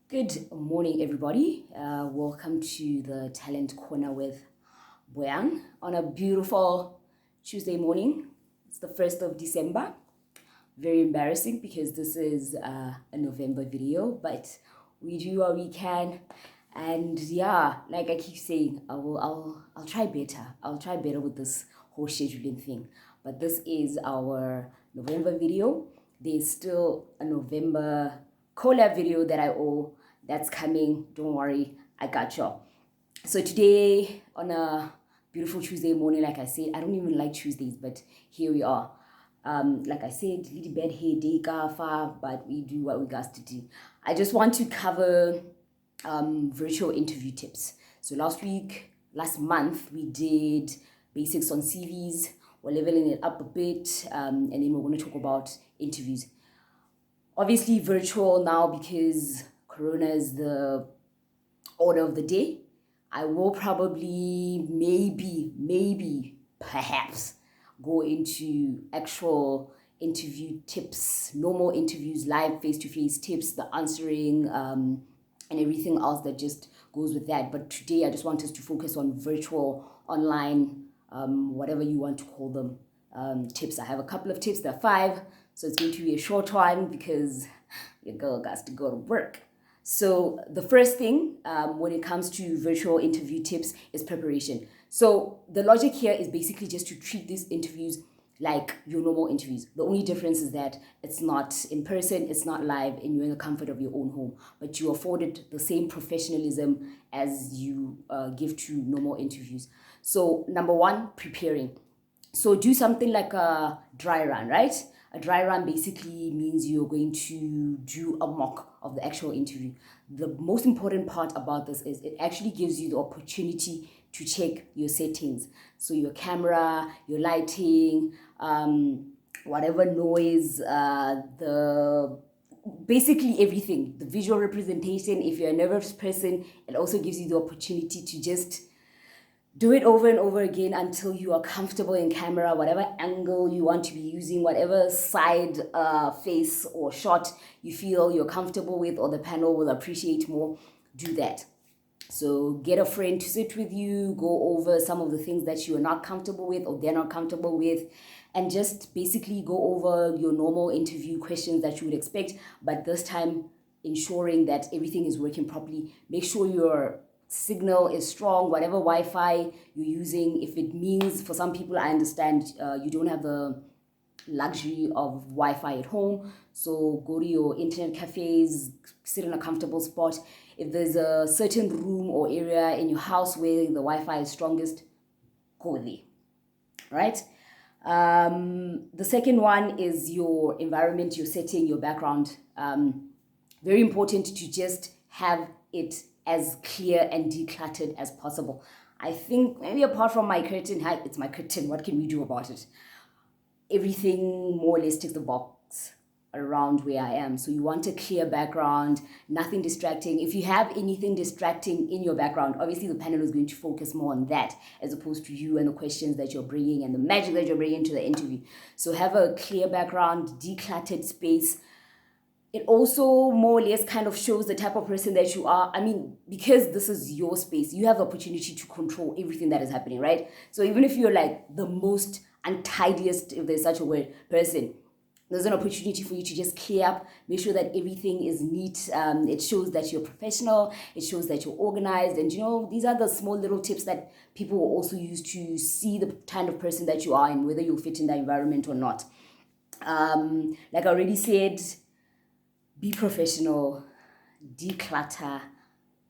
Good morning, everybody. Welcome to the Talent Corner with Boyang on a beautiful Tuesday morning. It's the 1st of December. Very embarrassing because this is a November video, but we do what we can. And yeah, like I keep saying, I'll try better. I'll try better with this whole scheduling thing. But this is our November video. There's still a November collab video that I owe that's coming. Don't worry, I got y'all. So today on a beautiful Tuesday morning, like I said, I don't even like Tuesdays, but here we are. Like I said, little bed here, day far, but we do what we got to do. I just want to cover virtual interview tips. So last month, we did basics on CVs. We're leveling it up a bit, and then we're going to talk about interviews. Obviously, virtual now because Corona is the order of the day. I will probably, maybe, perhaps go into actual interview tips, normal interviews, live face-to-face tips, the answering, and everything else that just goes with that. But today I just want us to focus on virtual, online, whatever you want to call them, tips. I have a couple of tips, there are 5, so it's going to be a short one because your girl got to go to work. So the first thing when it comes to virtual interview tips is preparation. So the logic here is basically just to treat these interviews like your normal interviews. The only difference is that it's not in person, it's not live, and you're in the comfort of your own home, but you afforded the same professionalism as you give to normal interviews. So number 1, preparing. So do something like a dry run, right? A dry run basically means you're going to do a mock of the actual interview. The most important part about this is it actually gives you the opportunity to check your settings. So your camera, your lighting, whatever noise, basically everything, the visual representation. If you're a nervous person, it also gives you the opportunity to just do it over and over again until you are comfortable in camera, whatever angle you want to be using, whatever side face or shot you feel you're comfortable with or the panel will appreciate more, do that. So get a friend to sit with you, go over some of the things that you are not comfortable with or they're not comfortable with, and just basically go over your normal interview questions that you would expect, but this time ensuring that everything is working properly. Make sure your signal is strong, whatever Wi-Fi you're using. If it means, for some people, I understand you don't have the luxury of Wi-Fi at home, so go to your internet cafes, sit in a comfortable spot. If there's a certain room or area in your house where the Wi-Fi is strongest, go there, right? The second one is your environment, your setting, your background. Very important to just have it as clear and decluttered as possible. I think maybe apart from my curtain, hi, it's my curtain, what can we do about it? Everything more or less ticks the box around where I am. So you want a clear background, nothing distracting. If you have anything distracting in your background, obviously the panel is going to focus more on that as opposed to you and the questions that you're bringing and the magic that you're bringing to the interview. So have a clear background, decluttered space. It also more or less kind of shows the type of person that you are. I mean, because this is your space, you have the opportunity to control everything that is happening, right? So even if you're like the most untidiest, if there's such a word, person, there's an opportunity for you to just clear up, make sure that everything is neat. It shows that you're professional, it shows that you're organized. And these are the small little tips that people will also use to see the kind of person that you are and whether you'll fit in that environment or not. Like I already said, be professional, declutter,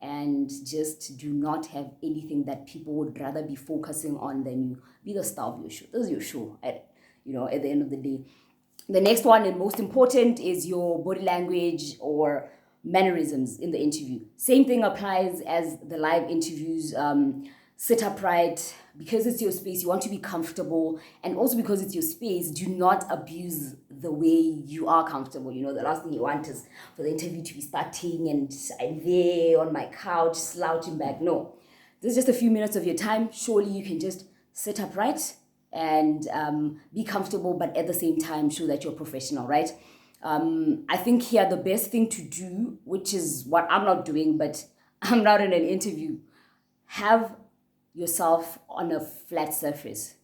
and just do not have anything that people would rather be focusing on than you. Be the star of your show. This is your show at the end of the day. The next one and most important is your body language or mannerisms in the interview. Same thing applies as the live interviews. Sit upright. Because it's your space, you want to be comfortable, and also because it's your space, do not abuse the way you are comfortable. The last thing you want is for the interview to be starting and I'm there on my couch slouching back. No, this is just a few minutes of your time. Surely you can just sit upright and be comfortable, but at the same time show that you're professional, right? I think here the best thing to do, which is what I'm not doing, but I'm not in an interview, have yourself on a flat surface.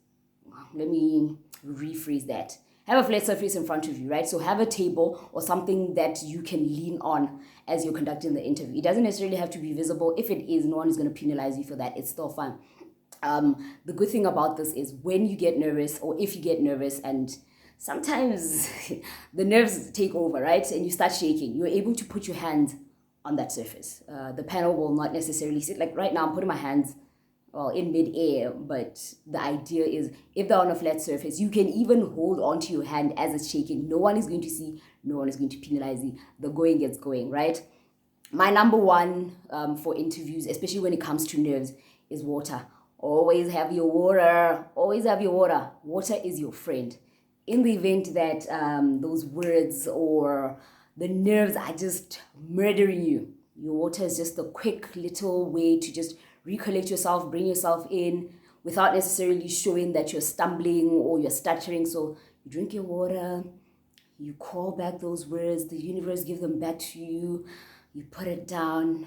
Let me rephrase that. Have a flat surface in front of you, right? So have a table or something that you can lean on as you're conducting the interview. It doesn't necessarily have to be visible. If it is, no one is going to penalize you for that. It's still fun. The good thing about this is when you get nervous, or if you get nervous, and sometimes the nerves take over, right? And you start shaking, you're able to put your hands on that surface. The panel will not necessarily sit like right now. I'm putting my hands in mid-air, but the idea is if they're on a flat surface, you can even hold onto your hand as it's shaking. No one is going to see, no one is going to penalize you. The going gets going, right? My number one for interviews, especially when it comes to nerves, is water. Always have your water. Always have your water. Water is your friend. In the event that those words or the nerves are just murdering you, your water is just a quick little way to just recollect yourself, bring yourself in without necessarily showing that you're stumbling or you're stuttering. So you drink your water, you call back those words, the universe gives them back to you, you put it down,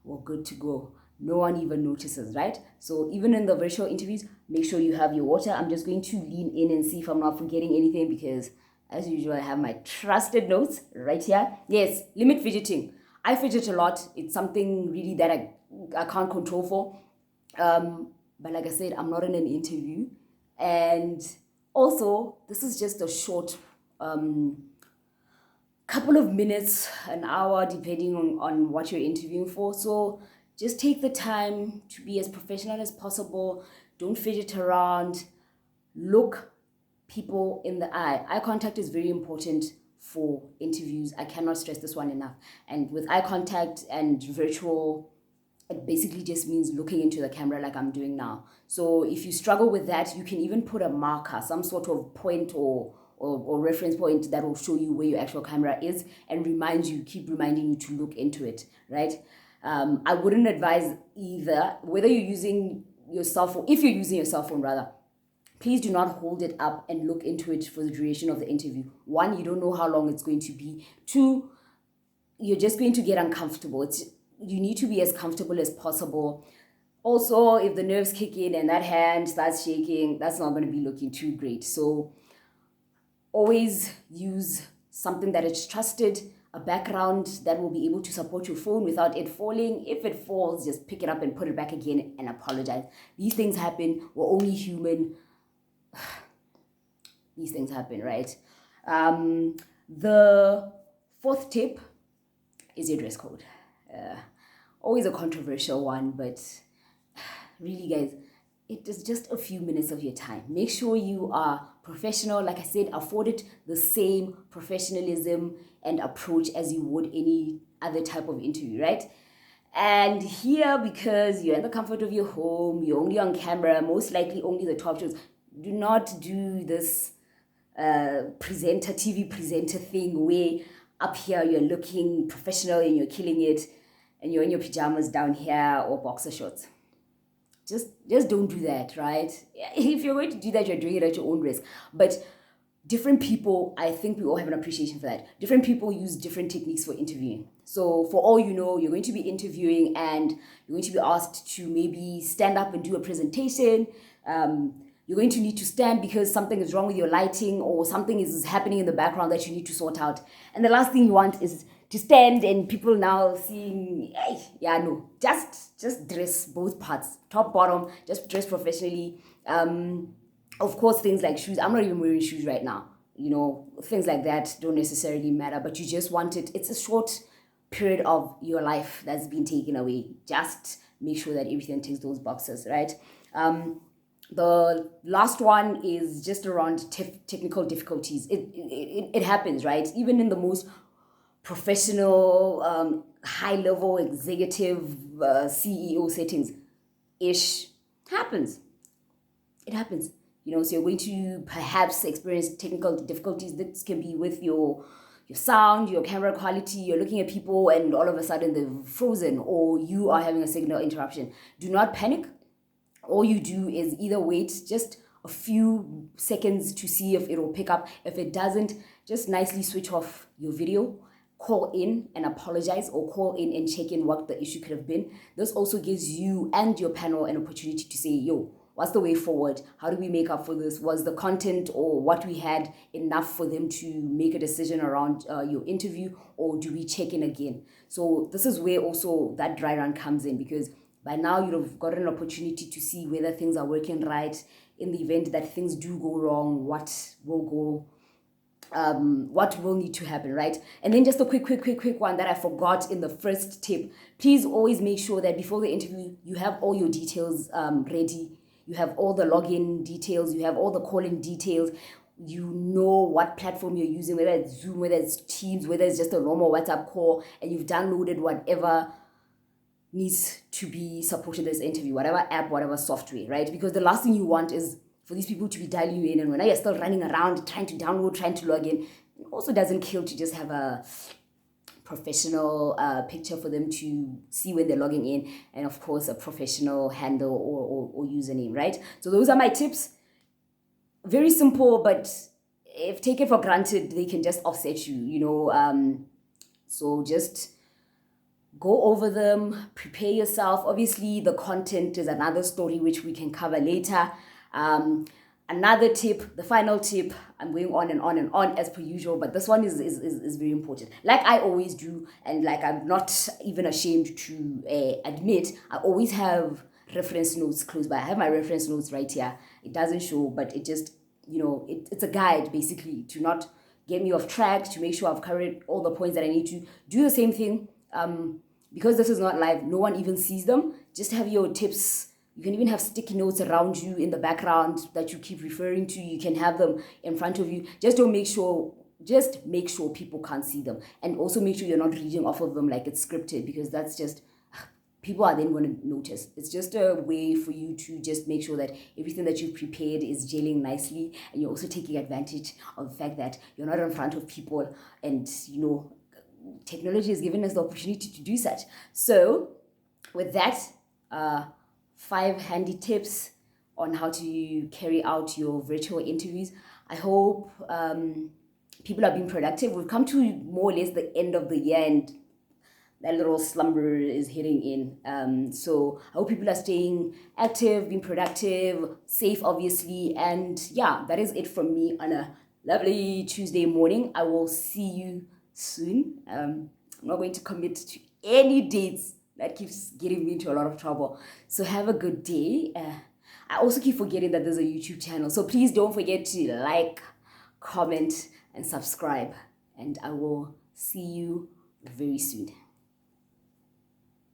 we're good to go. No one even notices, right? So even in the virtual interviews, make sure you have your water. I'm just going to lean in and see if I'm not forgetting anything because as usual, I have my trusted notes right here. Yes, limit fidgeting. I fidget a lot. It's something really that I can't control for. But like I said, I'm not in an interview. And also, this is just a short couple of minutes, an hour, depending on what you're interviewing for. So just take the time to be as professional as possible. Don't fidget around. Look people in the eye. Eye contact is very important for interviews. I cannot stress this one enough. And with eye contact and virtual, it basically just means looking into the camera like I'm doing now. So if you struggle with that, you can even put a marker, some sort of point or reference point that will show you where your actual camera is and keep reminding you to look into it, right? I wouldn't advise either, whether you're using your cell phone, if you're using your cell phone rather, please do not hold it up and look into it for the duration of the interview. One, you don't know how long it's going to be. Two, you're just going to get uncomfortable. You need to be as comfortable as possible. Also, if the nerves kick in and that hand starts shaking, that's not going to be looking too great. So always use something that is trusted, a background that will be able to support your phone without it falling. If it falls, just pick it up and put it back again and apologize. These things happen. We're only human. These things happen, right? The fourth tip is your dress code. Always a controversial one, but really, guys, it is just a few minutes of your time. Make sure you are professional. Like I said, afford it the same professionalism and approach as you would any other type of interview, right? And here, because you're in the comfort of your home, you're only on camera, most likely only the top shows, do not do this TV presenter thing where up here you're looking professional and you're killing it and you're in your pajamas down here or boxer shorts. Just don't do that, right? If you're going to do that, you're doing it at your own risk. But different people, I think we all have an appreciation for that. Different people use different techniques for interviewing. So for all you know, you're going to be interviewing and you're going to be asked to maybe stand up and do a presentation. You're going to need to stand because something is wrong with your lighting or something is happening in the background that you need to sort out. And the last thing you want is to stand and people now seeing, hey, yeah, no, just dress both parts, top, bottom, just dress professionally. Of course, things like shoes. I'm not even wearing shoes right now. You know, things like that don't necessarily matter, but you just want it. It's a short period of your life that's been taken away. Just make sure that everything ticks those boxes, right? The last one is just around technical difficulties. It happens, right? Even in the most professional, high-level executive CEO settings, happens. It happens. You know, so you're going to perhaps experience technical difficulties. This can be with your sound, your camera quality. You're looking at people and all of a sudden they're frozen or you are having a signal interruption. Do not panic. All you do is either wait just a few seconds to see if it will pick up. If it doesn't, just nicely switch off your video, call in and apologize, or call in and check in what the issue could have been. This also gives you and your panel an opportunity to say, yo, what's the way forward? How do we make up for this? Was the content or what we had enough for them to make a decision around your interview, or do we check in again? So this is where also that dry run comes in, because by now you'd have gotten an opportunity to see whether things are working right. In the event that things do go wrong, what will need to happen, right? And then just a quick one that I forgot in the first tip. Please always make sure that before the interview, you have all your details ready. You have all the login details, you have all the calling details, you know what platform you're using, whether it's Zoom, whether it's Teams, whether it's just a normal WhatsApp call, and you've downloaded whatever needs to be supported this interview, whatever app, whatever software, right? Because the last thing you want is for these people to be dialing you in, and when you're still running around trying to download, trying to log in, it also doesn't kill to just have a professional picture for them to see when they're logging in, and of course a professional handle or username, right? So those are my tips. Very simple, but if taken for granted, they can just offset you. So just go over them, prepare yourself. Obviously, the content is another story which we can cover later. Another tip, the final tip, I'm going on and on and on as per usual, but this one is very important. Like I always do, and like I'm not even ashamed to admit, I always have reference notes close by. I have my reference notes right here. It doesn't show, but it just, it's a guide basically to not get me off track, to make sure I've covered all the points that I need to. Do the same thing. Because this is not live, no one even sees them. Just have your tips. You can even have sticky notes around you in the background that you keep referring to. You can have them in front of you. Just make sure people can't see them. And also make sure you're not reading off of them like it's scripted, because that's just, people are then going to notice. It's just a way for you to just make sure that everything that you've prepared is gelling nicely, and you're also taking advantage of the fact that you're not in front of people, and technology has given us the opportunity to do such. So with that, 5 handy tips on how to carry out your virtual interviews. I hope people are being productive. We've come to more or less the end of the year, and that little slumber is hitting in. So I hope people are staying active, being productive, safe, obviously. And yeah, that is it from me on a lovely Tuesday morning. I will see you soon. I'm not going to commit to any dates. That keeps getting me into a lot of trouble. So have a good day. I also keep forgetting that there's a YouTube channel. So please don't forget to like, comment, and subscribe. And I will see you very soon.